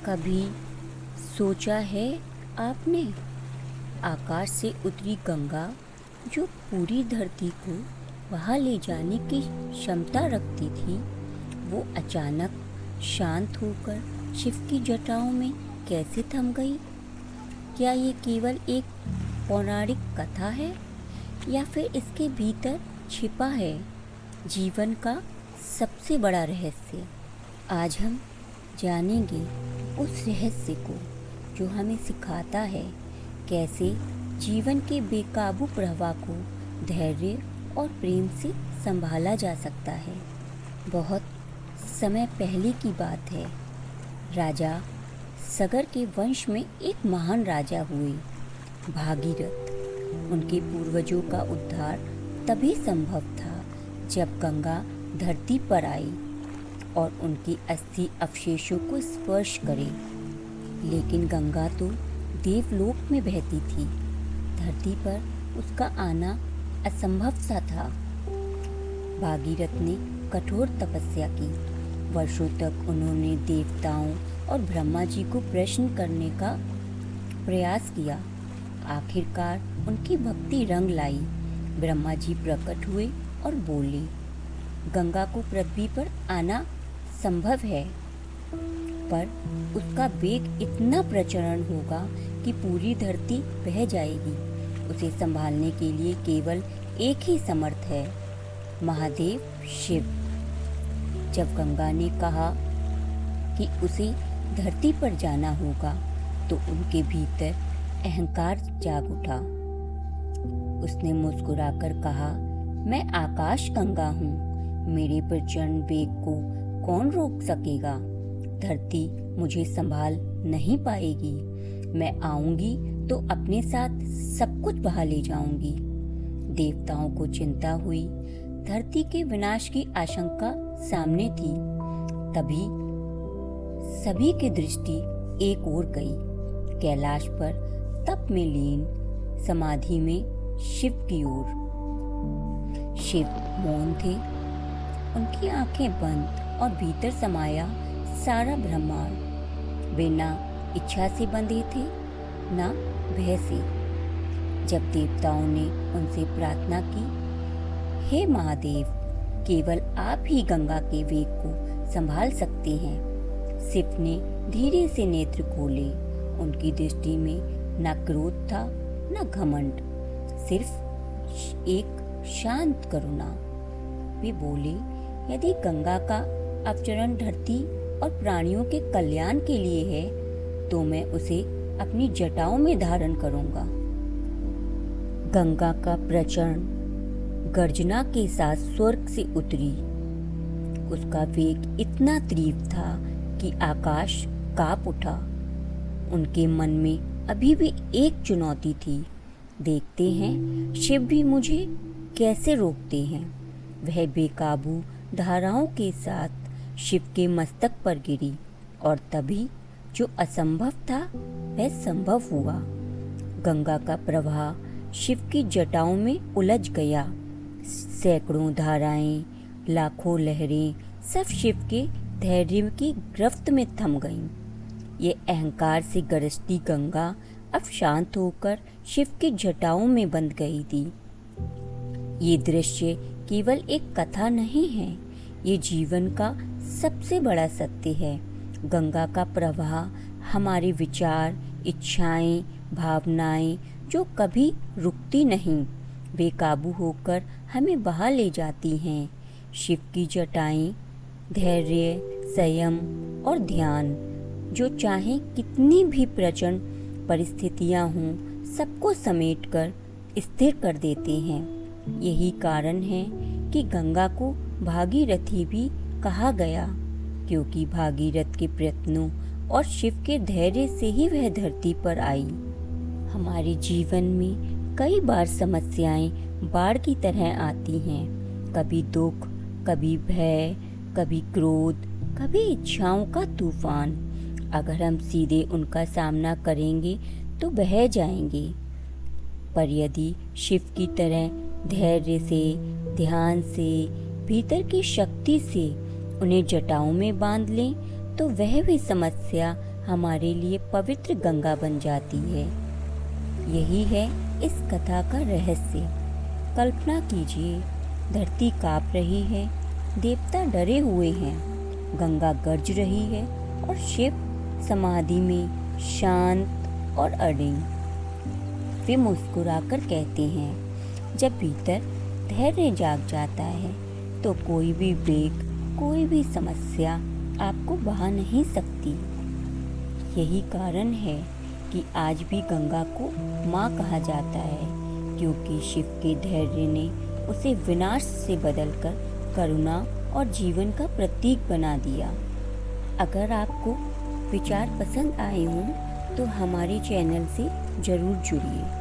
कभी सोचा है आपने, आकाश से उतरी गंगा जो पूरी धरती को बहा ले जाने की क्षमता रखती थी, वो अचानक शांत होकर शिव की जटाओं में कैसे थम गई? क्या ये केवल एक पौराणिक कथा है या फिर इसके भीतर छिपा है जीवन का सबसे बड़ा रहस्य? आज हम जानेंगे उस रहस्य को जो हमें सिखाता है कैसे जीवन के बेकाबू प्रवाह को धैर्य और प्रेम से संभाला जा सकता है। बहुत समय पहले की बात है। राजा सगर के वंश में एक महान राजा हुए, भागीरथ। उनके पूर्वजों का उद्धार तभी संभव था जब गंगा धरती पर आई और उनकी अस्थि अवशेषों को स्पर्श करे। लेकिन गंगा तो देवलोक में बहती थी, धरती पर उसका आना असंभव सा था। भागीरथ ने कठोर तपस्या की। वर्षों तक उन्होंने देवताओं और ब्रह्मा जी को प्रश्न करने का प्रयास किया। आखिरकार उनकी भक्ति रंग लाई। ब्रह्मा जी प्रकट हुए और बोले, गंगा को पृथ्वी पर आना संभव है, पर उसका वेग इतना प्रचंड होगा कि पूरी धरती बह जाएगी। उसे संभालने के लिए केवल एक ही समर्थ है, महादेव शिव। जब गंगा ने कहा कि उसे धरती पर जाना होगा, तो उनके भीतर अहंकार जाग उठा। उसने मुस्कुराकर कहा, मैं आकाश गंगा हूँ, मेरे प्रचंड वेग को कौन रोक सकेगा? धरती मुझे संभाल नहीं पाएगी। मैं आऊंगी तो अपने साथ सब कुछ बहा ले जाऊंगी। देवताओं को चिंता हुई। धरती के विनाश की आशंका सामने थी। तभी सभी की दृष्टि एक ओर गई, कैलाश पर तप में लीन समाधि में शिव की ओर। शिव मौन थे, उनकी आंखें बंद और भीतर समाया सारा ब्रह्मांड। वे ना इच्छा से बंधे थे, ना भय से। जब देवताओं ने उनसे प्रार्थना की, हे महादेव, केवल आप ही गंगा के वेग को संभाल सकते हैं, शिव ने धीरे से नेत्र खोले। उनकी दृष्टि में न क्रोध था न घमंड, सिर्फ एक शांत करुणा। वे बोले, यदि गंगा का अवतरण धरती और प्राणियों के कल्याण के लिए है, तो मैं उसे अपनी जटाओं में धारण करूंगा। गंगा का प्रचंड गर्जना के साथ स्वर्ग से उतरी। उसका वेग इतना तीव्र था कि आकाश कांप उठा। उनके मन में अभी भी एक चुनौती थी, देखते हैं शिव भी मुझे कैसे रोकते हैं। वह बेकाबू धाराओं के साथ शिव के मस्तक पर गिरी और तभी जो असंभव था वह संभव हुआ। गंगा का प्रवाह शिव की जटाओं में उलझ गया। सैकड़ों धाराएं, लाखों लहरें सब शिव के धैर्य की गिरफ्त में थम गईं। ये अहंकार से गरजती गंगा अब शांत होकर शिव की जटाओं में बंध गई थी। ये दृश्य केवल एक कथा नहीं है, ये जीवन का सबसे बड़ा सत्य है। गंगा का प्रवाह हमारे विचार, इच्छाएं, भावनाएं जो कभी रुकती नहीं, बेकाबू होकर हमें बहा ले जाती हैं। शिव की जटाएं धैर्य, संयम और ध्यान, जो चाहे कितनी भी प्रचंड परिस्थितियां हों, सबको समेटकर स्थिर कर देते हैं। यही कारण है कि गंगा को भागीरथी भी कहा गया, क्योंकि भागीरथ के प्रयत्नों और शिव के धैर्य से ही वह धरती पर आई। हमारे जीवन में कई बार समस्याएं बाढ़ की तरह आती हैं, कभी दुख, कभी भय, कभी क्रोध, कभी इच्छाओं का तूफान। अगर हम सीधे उनका सामना करेंगे तो बह जाएंगे, पर यदि शिव की तरह धैर्य से, ध्यान से, भीतर की शक्ति से उन्हें जटाओं में बांध लें, तो वह भी समस्या हमारे लिए पवित्र गंगा बन जाती है। यही है इस कथा का रहस्य। कल्पना कीजिए, धरती कांप रही है, देवता डरे हुए हैं, गंगा गरज रही है और शिव समाधि में शांत और अडिग। वे मुस्कुराकर कहते हैं, जब भीतर धैर्य जाग जाता है तो कोई भी वेग, कोई भी समस्या आपको बहा नहीं सकती। यही कारण है कि आज भी गंगा को माँ कहा जाता है, क्योंकि शिव के धैर्य ने उसे विनाश से बदलकर करुणा और जीवन का प्रतीक बना दिया। अगर आपको विचार पसंद आए हों तो हमारे चैनल से जरूर जुड़िए।